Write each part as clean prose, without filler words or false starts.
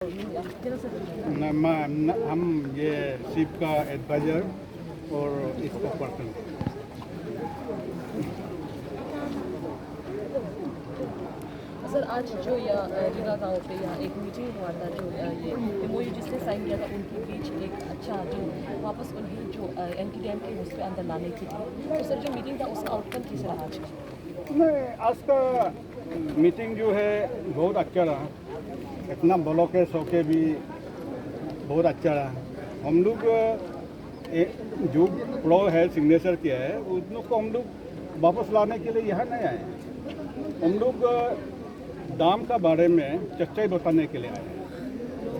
हम ये शिप का एडवाइजर और इसका पर्सन। सर आज जो रीगा गांव पे यहाँ एक मीटिंग हुआ था, जो ये एमओयू जिसने साइन किया था उनके बीच एक अच्छा जो वापस उन्हें जो एंटी डैम के उस पर अंदर लाने के लिए, तो सर जो मीटिंग था उसका आउटकम कैसा रहा आज का? नहीं, आज का मीटिंग जो है बहुत अच्छा रहा। इतना ब्लॉकेज होके भी बहुत अच्छा रहा। हम लोग जो प्रो है सिग्नेचर किया है उन लोग को हम लोग वापस लाने के लिए यहाँ नहीं आए। हम लोग दाम का बारे में सच्चाई बताने के लिए आए।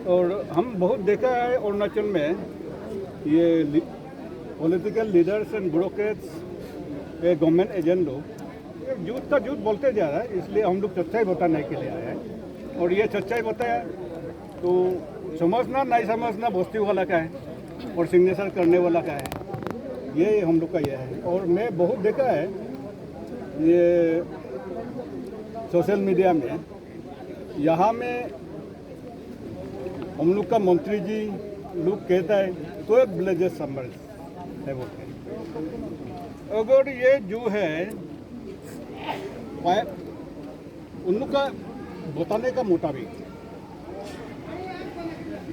और हम बहुत देखा है अरुणाचल में ये political leaders and brokerage government agent लोग झूठ का झूठ बोलते जा रहा है, इसलिए हम लोग सच्चाई बताने के लिए आए हैं। और ये सच्चाई बताया तो समझना नहीं समझना बस्ती वाला का है और सिग्नेचर करने वाला का है, ये हम लोग का ये है। और मैं बहुत देखा है ये सोशल मीडिया में, यहाँ में हम लोग का मंत्री जी लोग कहता है 12 विलेजेस सबमर्ज है बोलते हैं। अगर ये जो है उन लोग का बताने का मुताबिक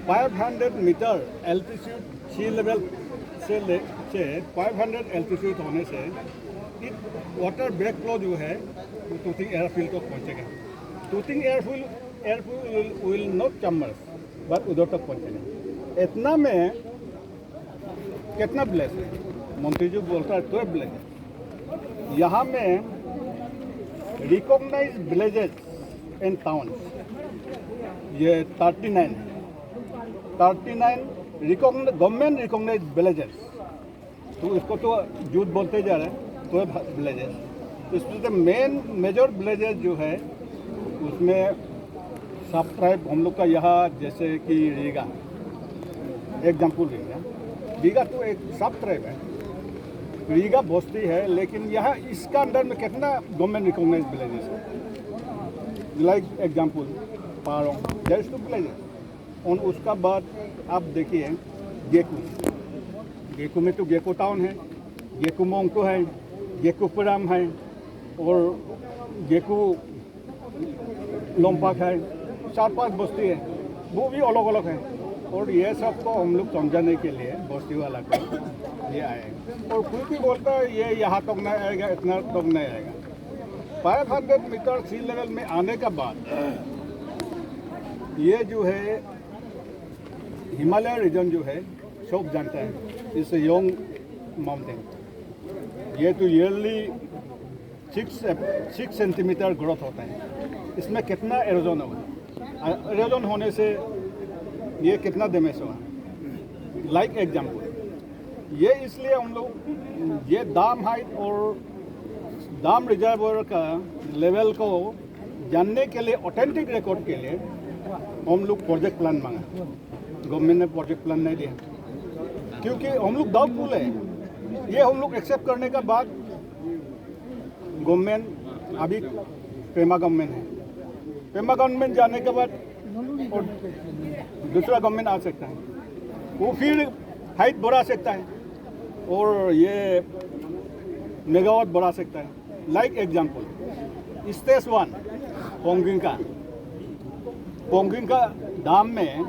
500 मीटर एल्टीट्यूड सी लेवल से 500 एल्टीट्यूड होने से वाटर बैक फ्लो जो है वो टूटिंग एयरफील्ड तक पहुँचेगा। Tooting airfield will not chambers but उधर तक पहुँचेगा। इतना में कितना विलेज है? मंत्री जी बोलता है 12 विलेज है। यहाँ में रिकॉग्नाइज विलेजेस एंड टाउन ये 39 गवर्नमेंट रिकॉग्नाइज विलेजेस। तो इसको तो झूठ बोलते जा रहे हैं 12 विलेजेस। इसमें से मेन मेजर विलेजेस जो है उसमें सब ट्राइब हम लोग का यहाँ, जैसे कि रीगा एग्जाम्पल रीगा तो एक सब ट्राइब है, रीगा बस्ती है। लेकिन यहाँ इसका अंदर में कितना गवर्नमेंट रिकॉग्नाइज विलेजेस है, like example Parong there is 2 villages. और उसका बाद आप देखिए गेकू में तो गेको टाउन है, गेकू मोंगको है, गेकू पुराम है और गेकू लोमपाक है। 4-5 बस्ती है, वो भी अलग अलग है। और ये सब को हम लोग समझाने के लिए बस्ती वाला को ये आए। और कोई भी बोलता है ये यहाँ तक नहीं आएगा, इतना तक नहीं आएगा। 500 मीटर सी लेवल में आने का बाद ये जो है हिमालय रीजन जो है सब जानता है, इस यंग माउंटेन। ये तो ईयरली 6 सेंटीमीटर ग्रोथ होता है। इसमें कितना एरोजन होगा, एरोजन होने से ये कितना डैमेज होगा। लाइक एग्जाम्पल ये इसलिए हम लोग ये दाम हाइट और दाम रिजर्वर का लेवल को जानने के लिए, ऑथेंटिक रिकॉर्ड के लिए हम लोग प्रोजेक्ट प्लान मांगा। गवर्नमेंट ने प्रोजेक्ट प्लान नहीं दिया क्योंकि हम लोग डाउटफुल है। ये हम लोग एक्सेप्ट करने का बाद गवर्नमेंट अभी पेमा गवर्नमेंट है, पेमा गवर्नमेंट जाने के बाद और दूसरा गवर्नमेंट आ सकता है, वो फिर हाइट बढ़ा सकता है और ये मेगावाट बढ़ा सकता है। लाइक एग्जाम्पल स्टेज 1 पोंगिंग का दाम में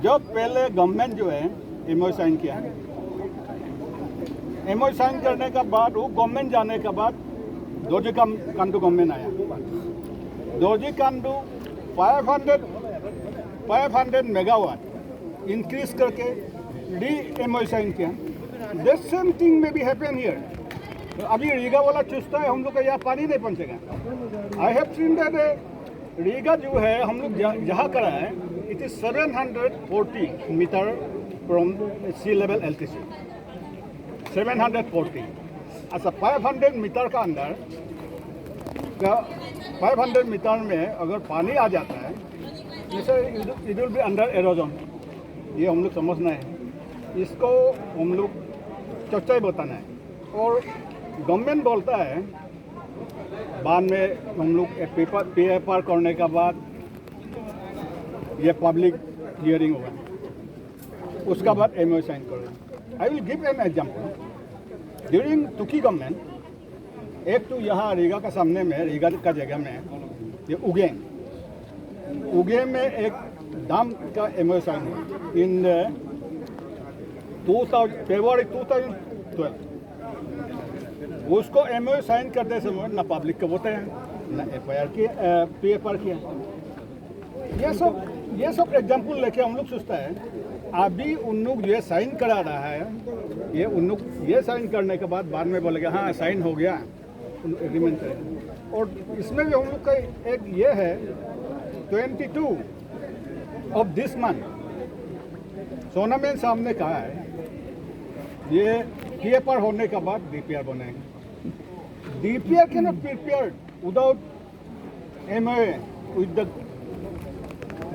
जब पहले गवर्नमेंट जो है एमओयू साइन किया, एमओयू साइन करने का बाद वो गवर्नमेंट जाने के बाद दोरजी कांडू गवर्नमेंट आया। दोरजी कांडू 500 मेगावाट इंक्रीज करके एमओयू साइन किया। द सेम थिंग में भी हैपन हियर। अभी रीगा वाला चुस्ता है, हम लोग का यहाँ पानी नहीं पहुँचेगा। आई हैव सीन दैट रीगा जो है हम लोग जहाँ करा है it is 740 meter from sea level altitude 740। अच्छा 500 मीटर का अंदर 500 मीटर में अगर पानी आ जाता है जैसे it will be under halogen. ये हम लोग समझना है, इसको हम लोग सच्चाई बताना है। और गवर्नमेंट बोलता है बाद में हम लोग PFR करने के बाद ये पब्लिक हियरिंग होगा, उसका बाद MOU साइन करो। I will give an example. During Tuki government, एक तो यहाँ रीगा का सामने में, रीगा का जगह में ये उगे में एक डैम का MOU साइन हुआ इन 2000 2012। उसको MOU साइन करते समय ना पब्लिक को बोलते हैं, ना FIR की PFR किया। ये सब एग्जाम्पल लेके हम लोग सोचता है अभी उन लोग ये साइन करा रहा है, ये उन लोग ये साइन करने के बाद में बोलेगा हाँ साइन हो गया, एग्रीमेंट करेगा। और इसमें भी हम लोग का एक ये है 22 ऑफ दिस मंथ सोना मैन साहब ने कहा है ये PFR होने के बाद DPR बनेगा। DPR cannot be prepared without MOU with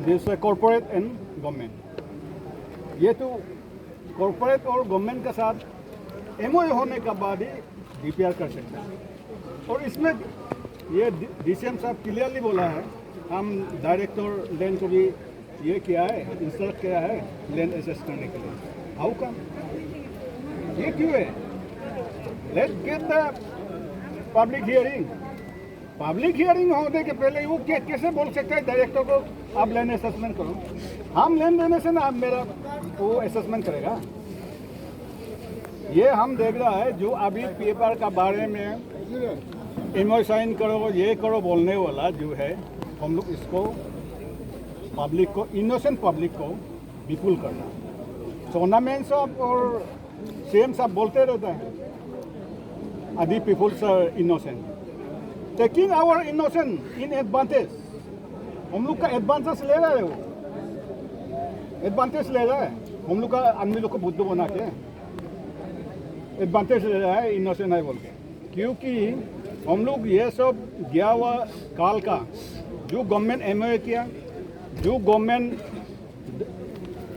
this corporate and government। ये तो कॉर्पोरेट और गवर्नमेंट के साथ MOU होने के बाद ही DPR कर सकते हैं। और इसमें ये DCM साहब क्लियरली बोला है, हम डायरेक्टर लैंड को भी ये किया है, इंस्ट्रक्ट किया है लैंड एसेस करने के लिए। हाउ कम ये क्यों है? Let's get the public hearing. Public hearing होने के पहले वो कैसे बोल सकता है डायरेक्टर को आप लैंड असेसमेंट करो? हम लैंड देने से ना आप मेरा वो असेसमेंट करेगा। ये हम देख रहा है जो अभी पेपर का बारे में MOU साइन करो ये करो बोलने वाला जो है, हम लोग इसको पब्लिक को, इनोसेंट पब्लिक को विपुल करना। सोना मैन साहब और CM साहब बोलते रहते हैं अभी peoples innocent, taking our innocent in advantage. हम लोग का एडवांटेज ले रहा है, वो एडवांटेज ले रहा है हम लोग का, आदमी लोग को बुद्धू बना के एडवांटेज ले रहा है इनोसेंट है बोल के। क्योंकि हम लोग ये सब गया हुआ काल का जो गवर्नमेंट MOU किया, जो गवर्नमेंट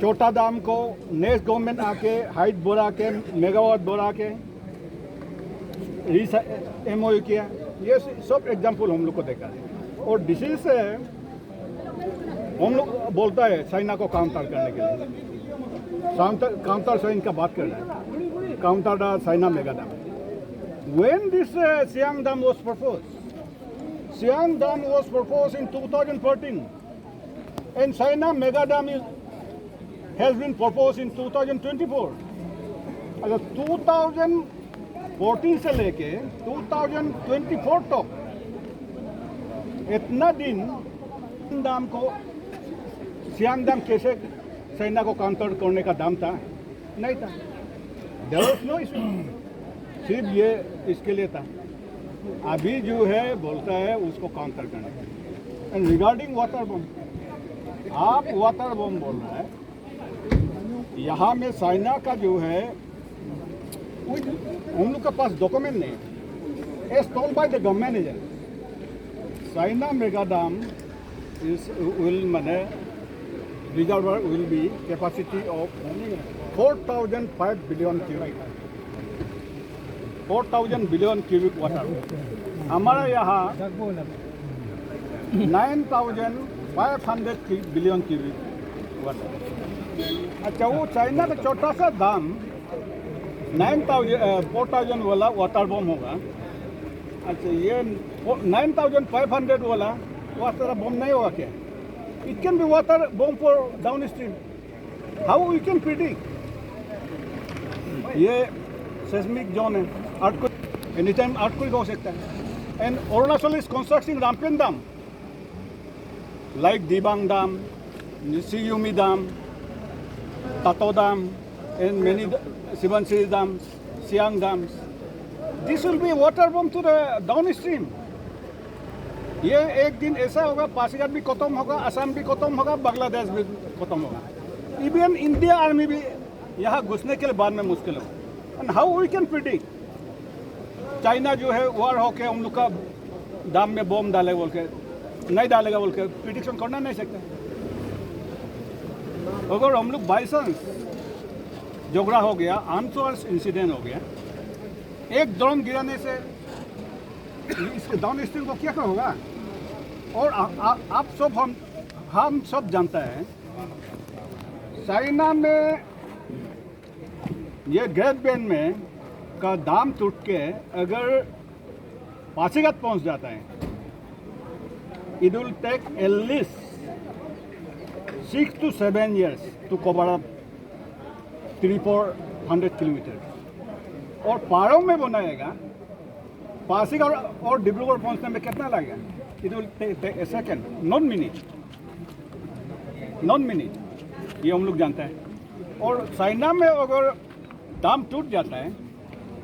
छोटा दाम को नेक्स्ट गवर्नमेंट आके हाइट बढ़ा के मेगावाट बढ़ा के MOU किया, ये सब एग्जाम्पल हम लोग को देखा है। और डिसीज से हम लोग बोलता है चाइना को काउंटर करने के लिए, काउंटर साइन का बात कर रहे हैं, counter the China mega dam. When this Siang dam was proposed, Siang dam was proposed in 2014 and China mega dam has been proposed in 2024। अगर 2014 से लेके 2024 तक इतना दिन दाम को सियांग डैम कैसे चाइना को काउंटर करने का दाम था? नहीं था। देयर वाज नो इशू, सिर्फ ये इसके लिए था। अभी जो है बोलता है उसको काउंटर करने का। एंड रिगार्डिंग वाटर बम, आप वाटर बम बोल रहा है, यहाँ में चाइना का जो है हम लोग के पास डॉक्यूमेंट नहीं है, as told by the government agent. China mega dam is will माने reservoir will be capacity of 4,005 billion cubic, 4,000 billion cubic water. हमारा यहाँ 9,500 बिलियन क्यूबिक वाटर। अच्छा, वो चाइना का छोटा सा दाम 4,000 वाला वाटर बम होगा। अच्छा, ये 9,500 वाला वाटर बम नहीं होगा क्या? It can be water bomb for downstream. How we can predict? ये सेस्मिक जोन है, अर्थक्वेक एनी टाइम अर्थक्वेक हो सकता है। And Arunachal is constructing Rampen dam like Dibang dam, Siyom dam, Tato Dam, and many Sibansiri dams, Siang dams. This will be water bomb to the downstream। ये एक दिन ऐसा होगा पासीघाट भी खत्म होगा, असम भी खत्म होगा, बांग्लादेश भी खत्म होगा। इवन इंडिया आर्मी भी यहाँ घुसने के लिए बाद में मुश्किल होगा। And how we can predict? China जो है वार होके हम लोग का दाम में बम डालेगा बोल के, नहीं डालेगा बोल के प्रिडिक्शन करना नहीं सकता। अगर हम लोग बाई चांस झगड़ा हो गया, अनचांस इंसिडेंट हो गया, एक ड्रोन गिराने से इसके डाउन स्ट्रीम को क्या होगा? और आप सब हम सब जानते हैं चाइना में ये ग्रेट बेन में का दाम टूट के अगर पासीघाट पहुंच जाता है, it will take at least 6 to 7 years to cover up 300-400 kilometre. और पहाड़ों में बनाएगा पासीघाट और डिब्रूगढ़ पहुंचने में कितना लगेगा? It will take a second, not minute, ये हम लोग जानते हैं। और चाइना में अगर दाम टूट जाता है,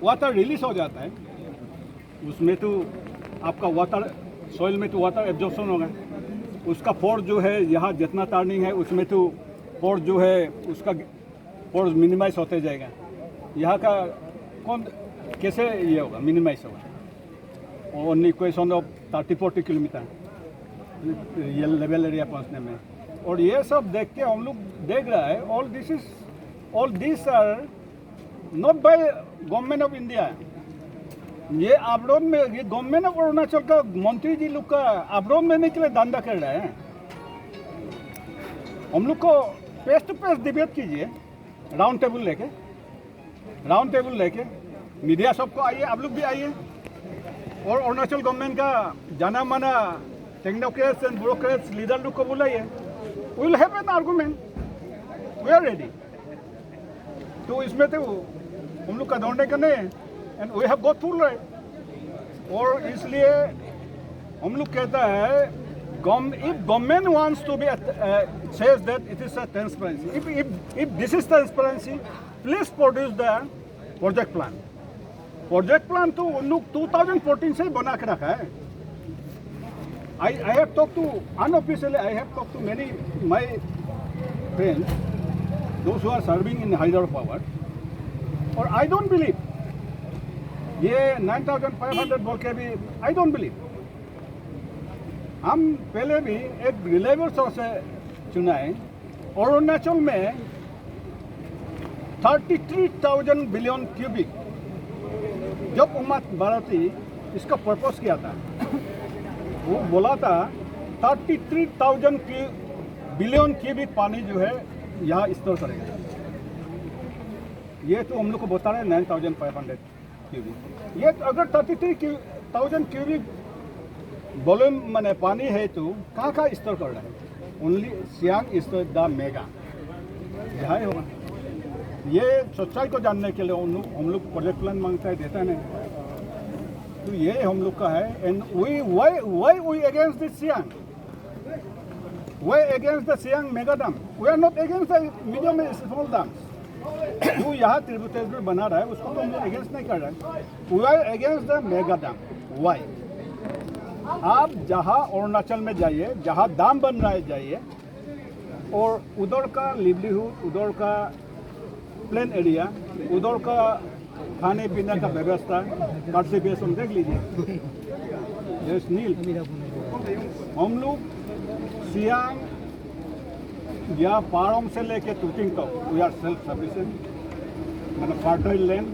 वाटर रिलीज हो जाता है, उसमें तो आपका वाटर सॉइल में तो वाटर एब्जॉर्प्शन होगा, उसका फोर्स जो है यहाँ जितना टर्निंग है उसमें तो फोर्स जो है उसका फोर्स मिनिमाइज होते जाएगा। यहाँ का कौन कैसे ये होगा मिनिमाइज होगा? ओनली इक्वेशन ऑफ 30-40 किलोमीटर ये लेवल एरिया पहुँचने में। और ये सब देख के हम लोग देख रहा है all this are not by government of India. ये आबरोन में ये गवर्नमेंट ऑफ अरुणाचल का मंत्री जी लोग का आबरोन में के लिए धंधा कर रहे हैं। हम लोग को फेस टू फेस डिबेट कीजिए, राउंड टेबल लेके मीडिया सबको आइए, आप लोग भी आइए, और अरुणाचल गवर्नमेंट का जाना माना टेक्नोक्रेट्स एंड ब्यूरोक्रेट्स लीडर लोग को बुलाइए, we will have an argument, we are ready. तो इसमें तो हम लोग का दौड़ने का नहीं है, and we have go through right. और इसलिए हम लोग कहता है if government wants to be says that it is a transparency, if this is transparency, please produce the project plan। Project plan तो उन लोग 2014 से ही बना के रखा है। I have talked to unofficially, I have talked to many my friends, those who are serving in hydropower, और I don't believe ये 9,500 बोल के भी I don't believe। हम पहले भी एक रिलायबल सोर्स से चुना है। अरुणाचल में 33,000 बिलियन क्यूबिक जब उमर भारती इसका पर्पस किया था, वो बोला था 33,000 बिलियन क्यूबिक पानी जो है यहाँ स्टोर करेगा। ये तो हम लोग को बता रहे हैं 9,500 क्यूबिक। ये अगर 33,000 क्यूबिक वॉल्यूम माने पानी है तो कहाँ स्टोर कर रहा है? Only Siang store the mega, यहाँ होगा। ये सच्चाई को जानने के लिए हम लोग प्रोजेक्ट प्लान मांगता है, देता नहीं। तो ये हम लोग का है। And why we against this Siang? Why against the Siang mega dam? We are not against the medium and small dams। जो यहाँ ट्रिब्यूटरी बना रहा है उसको तो हम लोग अगेंस्ट नहीं कर रहे हैं। We are against the mega dam। Why? आप जहाँ अरुणाचल में जाइए, जहाँ दाम बन रहा है जाइए, और उधर का लिवलीहुड, उधर का प्लेन एरिया, उधर का खाने पीने का व्यवस्था कंसेप्शन देख लीजिए, नील। हम लोग सियांग या पारोम से लेके तुतिंग तक वी आर सेल्फ सफिशिएंट, मतलब fertile land,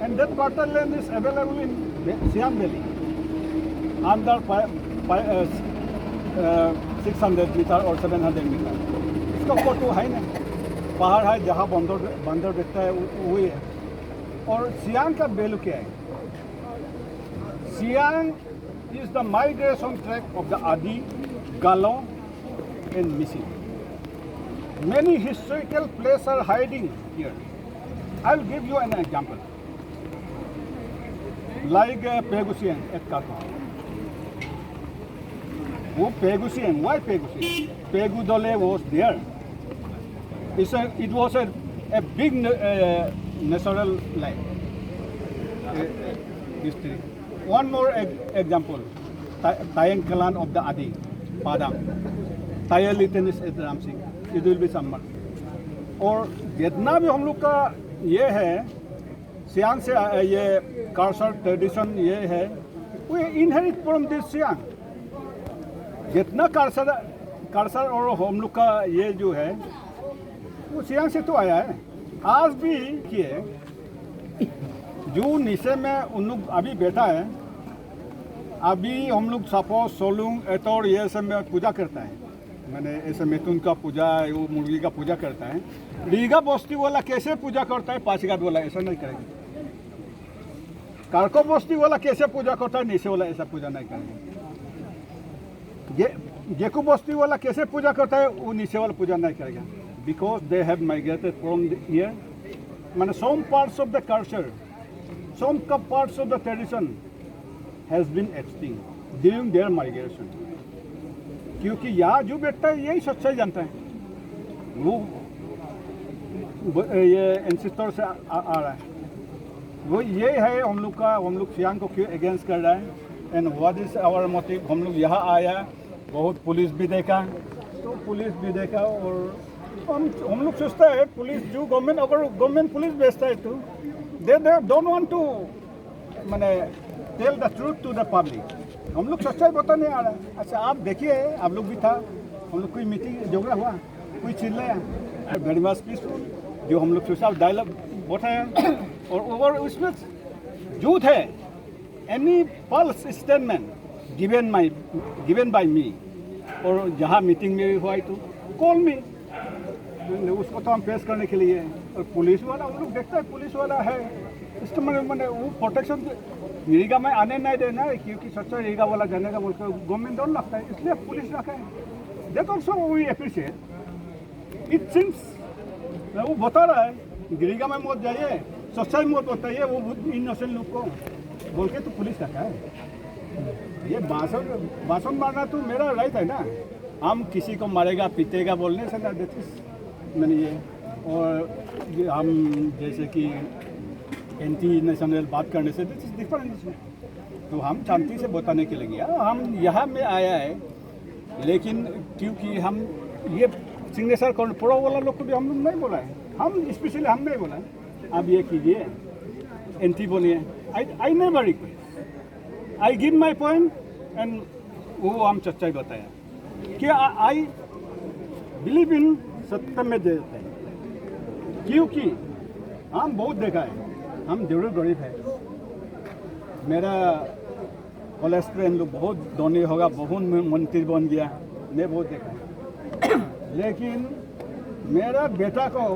and that fertile land is available in Siang valley under 600 meter और 700 मीटर। इसका फोटो है ना, पहाड़ है जहाँ बंदर दिखता है वही है। और सियांग का वैल्यू क्या है? Siang is the migration track of the आदि, गालो and missing. Many historical places are hiding here। I will give you an example, like Pegusian at Kato। वो Pegusian, why Pegusian? Pegu Dole was there। It was a big natural life history। One more example, Tayang Kalan of the Adi, Padang, Tayalitenis at Ramsing, it will be summer। और जितना भी हम लोग का ये है सियांग से ये कल्चर ट्रेडिशन ये है, वो इनहेरिट फ्रॉम दिस सियांग। जितना कल्चर और हम लोग का ये जो है वो सियांग से तो आया है। आज भी किए जो नीचे में उन लोग अभी बैठा है, अभी हम लोग सपोज सोलुंग एतौर ये सब में पूजा करता है, मैंने ऐसे मिथुन का पूजा वो मुर्गी का पूजा करता है। रीगा बस्ती वाला कैसे पूजा करता है पासीघाट वाला ऐसा नहीं करेगा। कारको बस्ती वाला कैसे पूजा करता है नीचे वाला ऐसा पूजा नहीं करेगा। जेकू बस्ती वाला कैसे पूजा करता है वो नीचे वाला पूजा नहीं करेगा। Because they have migrated from here, मैंने some parts of the culture, some parts of the tradition has been extinct during their migration. क्योंकि यहाँ जो बैठता है यही सच्चाई जानता है, वो ये एंसेस्टर से आ रहा है, वो ये है हम लोग का। हम लोग सियांग को क्यों अगेंस्ट कर रहा है and what is our motive. हम लोग यहाँ आया, बहुत पुलिस भी देखा, तो पुलिस भी देखा और हम लोग सोचता है पुलिस जो गवर्नमेंट, अगर गवर्नमेंट पुलिस भेजता है तो दे डोंट वांट टू मैंने tell the truth to the public. हम लोग सच्चाई बताने आ रहा है। अच्छा आप देखिए, आप लोग भी था, हम लोग कोई मीटिंग झगड़ा हुआ, कोई चिल्लाया, वेरी मच पीसफुल। जो हम लोग सोचा डायलॉग बताया और ओवर उसमें झूठ है। Any false statement given by me और जहाँ मीटिंग में हुआ तो कॉल मी, उसको तो हम फेस करने के लिए। और पुलिस वाला हम लोग देखता है, पुलिस वाला है इसको मैंने वो प्रोटेक्शन रीगा में आने नहीं देना है, क्योंकि सच्चा रीगा वाला जाने का बोलकर गवर्नमेंट डर लगता है, इसलिए पुलिस रखा है। That also we appreciate it. Since वो बता रहा है रीगा में मत जाइए, सच्चाई मत बताइए वो इनोसेंट लोग को बोल के, तो पुलिस रखा है। ये भाषण मारना तो मेरा राइट है ना। हम किसी को मारेगा पीटेगा बोलने से ना मैंने ये, और हम जैसे कि एंटी नेशनल बात करने से दिस इज डिफरेंट। तो हम शांति से बताने के लिए गया, हम यहाँ में आया है, लेकिन क्योंकि हम ये सिग्नेचर प्रो वाला लोग को भी हम लोग नहीं बोला है, हम स्पेशली हम नहीं बोला है आप ये कीजिए एंटी बोलिए। I never request, I give my point and वो हम सच्चाई बताया कि आई बिलीव इन सत्य में देते हैं। क्योंकि हम बहुत देखा है, हम जरूर गरीब है। मेरा कॉलेज पे हम लोग बहुत धनी होगा, बहुत मंत्री बन गया, मैं बहुत देखा है। लेकिन मेरा बेटा को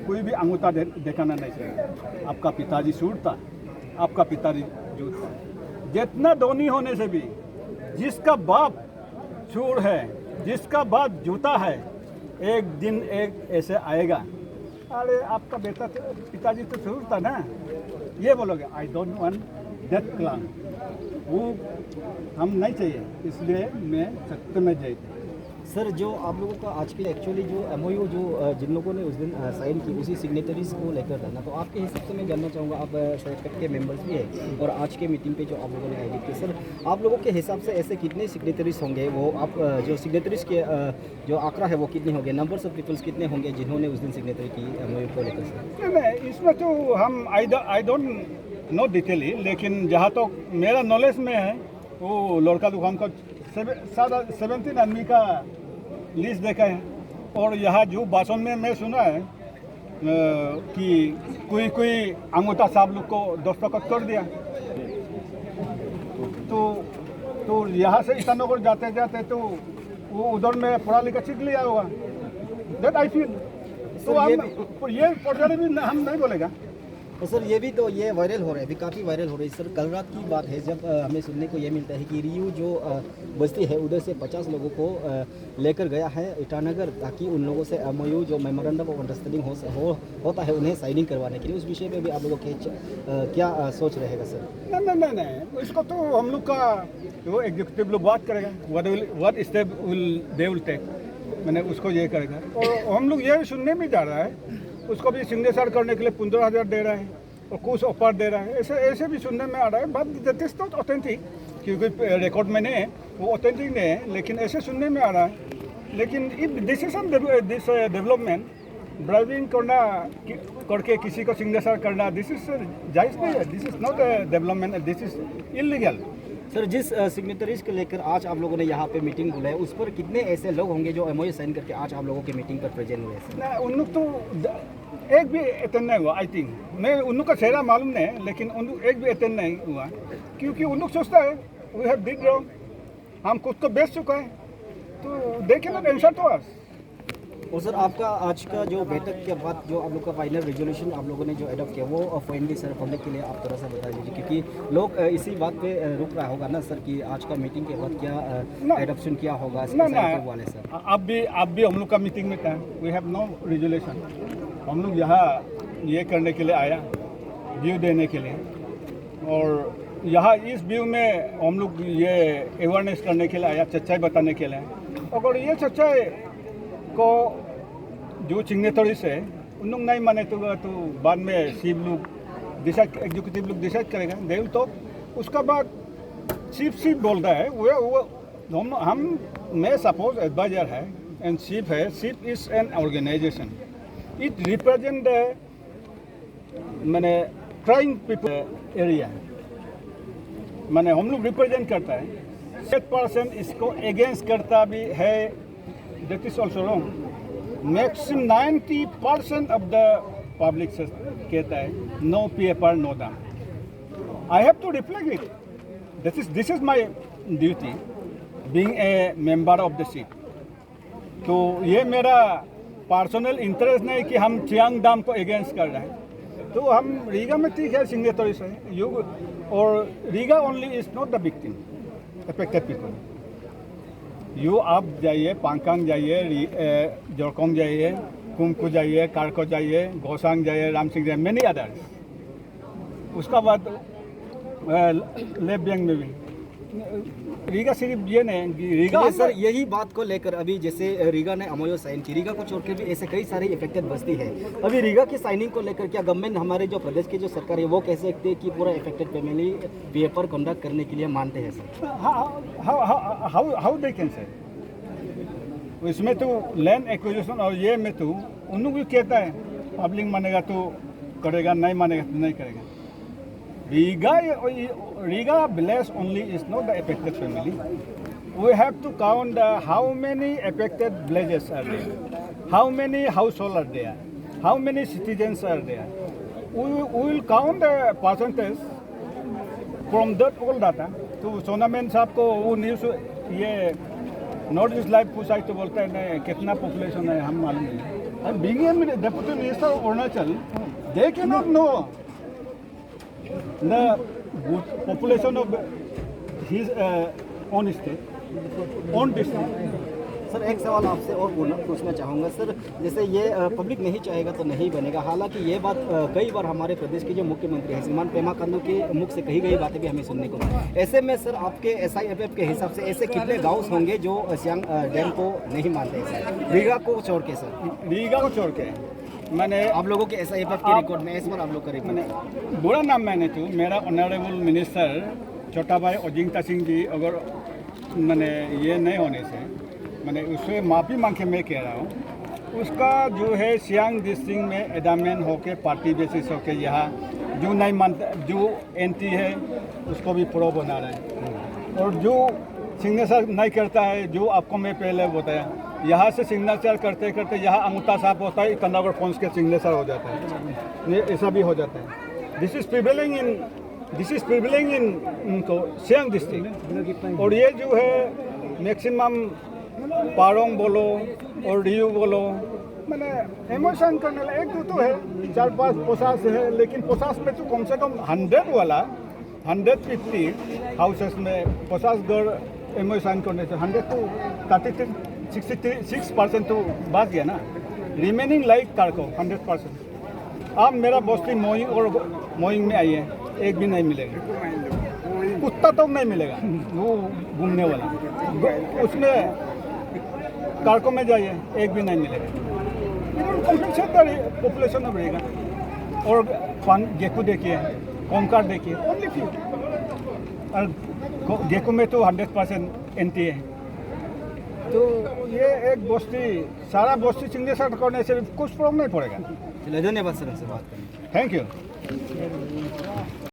कोई भी अंगूठा दिखाना नहीं चाहिए। आपका पिताजी सूर था, आपका पिताजी जूत था। जितना धनी होने से भी जिसका बाप चूर है, जिसका बाप जूता है, एक दिन एक ऐसे आएगा, अरे आपका बेटा पिताजी तो चूर था ना, ये बोलोगे। I don't want that clan, वो हम नहीं चाहिए, इसलिए मैं सत्य में जयते। सर, जो आप लोगों का आज के एक्चुअली जो एमओयू जो जिन लोगों ने उस दिन साइन की, उसी सिग्नेटरीज को लेकर था ना, तो आपके हिसाब से मैं जानना चाहूँगा, आप सेक्रेट के मेंबर्स भी हैं और आज के मीटिंग पे जो आप लोगों ने आयोजित किया, सर आप लोगों के हिसाब से ऐसे कितने सिग्नेटरीज होंगे, वो आप जो सिग्नेटरीज के जो आंकड़ा है वो कितने होंगे, नंबर्स ऑफ पीपल्स कितने होंगे जिन्होंने उस दिन सिग्नेटरी की एमओयू को लेकर? नहीं, इसमें तो हम आई डोंट नो डिटेली, लेकिन जहाँ तो मेरा नॉलेज में है, वो लड़का दुकान का 17 आदमी का लिस्ट देखा है। और यहाँ जो भाषण में मैं सुना है कि कोई अंगूठा साहब लोग को दस्तखत कर दिया, तो यहाँ से ईटानगर जाते जाते तो वो उधर में पढ़ा लिखा सीख लिया होगा, दैट आई फील। तो हम ये पर्सनली भी हम नहीं बोलेगा। तो सर ये भी तो ये वायरल हो रहा है, अभी काफ़ी वायरल हो रही है सर। कल रात की बात है जब हमें सुनने को ये मिलता है कि रियू जो बस्ती है उधर से 50 लोगों को लेकर गया है ईटानगर, ताकि उन लोगों से एमओयू जो मेमोरेंडम ऑफ अंडरस्टैंडिंग होता है उन्हें साइनिंग करवाने के लिए। उस विषय में भी आप लोगों के क्या सोच रहेगा सर? नहीं, इसको तो हम लोग का वो एग्जीक्यूटिव लोग बात करेगा, what step they will take, मैंने उसको ये करेगा। और हम लोग ये सुनने में जा रहा है उसको भी सिग्नेचर करने के लिए 15,000 दे रहा है और कुछ ऑफर दे रहा है, ऐसे भी सुनने में आ रहा है। But that is not authentic, क्योंकि रिकॉर्ड में नहीं है, वो ऑथेंटिक नहीं है, लेकिन ऐसे सुनने में आ रहा है। लेकिन if this is this development, driving करना करके किसी को सिग्नेचर करना, दिस इज जायज़ नहीं है, this is not development, this is illegal. Sir, जिस सिग्नेटरीज को लेकर आज आप लोगों ने यहाँ पे मीटिंग बुलाई, उस पर कितने ऐसे लोग होंगे जो एमओयू साइन करके आज आप लोगों की मीटिंग पर प्रेजेंट हुए? उन लोग तो एक भी अटेंड नहीं हुआ। आई थिंक मैं उन लोग का चेहरा मालूम नहीं, लेकिन उन लोग एक भी अटेंड नहीं हुआ, क्योंकि उन लोग सोचता है वी हैव डिड रॉन्ग, हम खुद को बेच चुका है, तो they cannot answer to us. और सर आपका आज का जो बैठक के बाद जो आप लोग का फाइनल रेजोल्यूशन आप लोगों ने जो एडॉप्ट किया वो फाइनली सर पब्लिक के लिए आप थोड़ा सा बता दीजिए, क्योंकि लोग इसी बात पे रुक रहा होगा ना सर कि आज का मीटिंग के बाद क्या एडॉप्शन किया होगा वाले सर। आप भी हम लोग का मीटिंग में था, वी हैव नो रेजोल्यूशन। हम लोग यहाँ ये करने के लिए आया, व्यू देने के लिए, और यहाँ इस व्यू में हम लोग ये अवेयरनेस करने के लिए आया, सच्चाई बताने के लिए। अगर ये सच्चाई को जो सिग्नेटरीज है उन लोग नहीं माने तो बाद में चीफ लोग डिसाइड, एग्जीक्यूटिव लोग डिसाइड करेगा, दे विल टॉक। उसका बाद चीफ बोलता है वो हम मैं सपोज एडवाइजर है एंड चीफ है। Chief is an organization, it represent मैंने ट्राइंग पीपल एरिया, मैंने हम लोग रिप्रेजेंट करता है। 7% इसको अगेंस्ट करता भी है, that is also wrong. Maximum 90% of the public कहता है no paper no dam. I have to reflect it. This is my duty, being a member of the seat. तो ये मेरा पर्सनल इंटरेस्ट नहीं कि हम चियांग डैम को against कर रहे हैं। तो हम रीगा में ठीक है सिग्नेटरी से और Riga only is not the victim, affected people. आप जाइए, पांगकांग जाइए, जोरकोंग जाइए, कुमकू जाइए, कारको जाइए, गोसांग जाइए, रामसिंह जाइए, मेनी अदर्स। उसका बाद लेब्यांग में भी रीगा सिर्फ ये नहीं, रीगा सर यही बात को लेकर अभी जैसे रीगा ने एमओयू साइन की, रीगा को छोड़ के भी ऐसे कई सारे इफेक्टेड बस्ती है। अभी रीगा की साइनिंग को लेकर क्या गवर्नमेंट, हमारे जो प्रदेश की जो सरकार है वो कह सकते हैं कि पूरा इफेक्टेड फैमिली पेपर कंडक्ट करने के लिए मानते हैं sir? How they can say, इसमें तो लैंड एक्विजिशन और ये में तो उन लोग भी कहता है पब्लिक मानेगा तो करेगा, नहीं मानेगा तो नहीं करेगा। Riga village only is not the affected family. We have to count how many affected villages are there, how many households are there, how many citizens are there. We will count the percentage from that all data. तो सोना man साहब को वो news ये north east live पूछा तो बोलता है नहीं कितना पॉपुलेशन है हम मालूम नहीं। Being deputy minister of Arunachal, they can not know the population of his own state, own district. Sir एक सवाल आपसे और पूछना चाहूँगा सर, जैसे ये पब्लिक नहीं चाहेगा तो नहीं बनेगा, हालांकि ये बात कई बार हमारे प्रदेश के जो मुख्यमंत्री हैं श्रीमान पेमा खांडू के मुख से कही गई बातें भी हमें सुनने को मिली। ऐसे में सर आपके SIFF के हिसाब से ऐसे कितने गाँव होंगे जो सियांग डैम को नहीं मानते सर, रीगा को छोड़ के? सर रीगा को छोड़ के मैंने आप लोगों के SIFF के रिकॉर्ड में इस बार आप लोग का रिकॉर्ड बुरा नाम मैंने तो मेरा ऑनरेबल मिनिस्टर छोटा भाई अजिंक्य सिंह जी अगर मैंने ये नहीं होने से मैंने उससे माफ़ी मांग के मैं कह रहा हूँ। उसका जो है सियांग डिस्ट्रिक्ट में एडामेंट होके पार्टी बेसिस होके यहाँ जो नहीं मानता, जो एंटी है उसको भी प्रो बना रहे हैं, और जो सिग्नेचर नहीं करता है, जो आपको मैं पहले बताया, यहाँ से सिग्नेचर करते करते यहाँ अंगूठा साफ होता है, कंदागढ़ फोन्स के सिग्नेचर हो जाता है, ये ऐसा भी हो जाता है। दिस इज प्रिवेलिंग इन उनको सियांग डिस्ट्रिक्ट। और ये जो है मैक्सिमम पारोंग बोलो और रियू बोलो, मैंने इमोशन करने एक दो तो है 4-5 50 है, लेकिन 50 पे तो कम से कम 100 वाला 150 हाउसेस में 50 घर इमोशन करने से 100 तो 66% तो बात गया ना, रिमेनिंग लाइक कारको 100%। आप मेरा बस्ती मोइंग और मोइंग में आइए, एक भी नहीं मिलेगा, कुत्ता तो नहीं मिलेगा वो घूमने वाला, उसमें कारको में जाइए एक भी नहीं मिलेगा। पॉपुलेशन में रहेगा। और गेकू देखिए, कोंकार देखिए, ओनली फ्यू, और गेकू में तो 100% एंटी है। तो ये एक बस्ती सारा बस्ती सिग्नेचर करने से कुछ प्रॉब्लम नहीं पड़ेगा। चलिए धन्यवाद सर, हमसे बात करने। Thank you.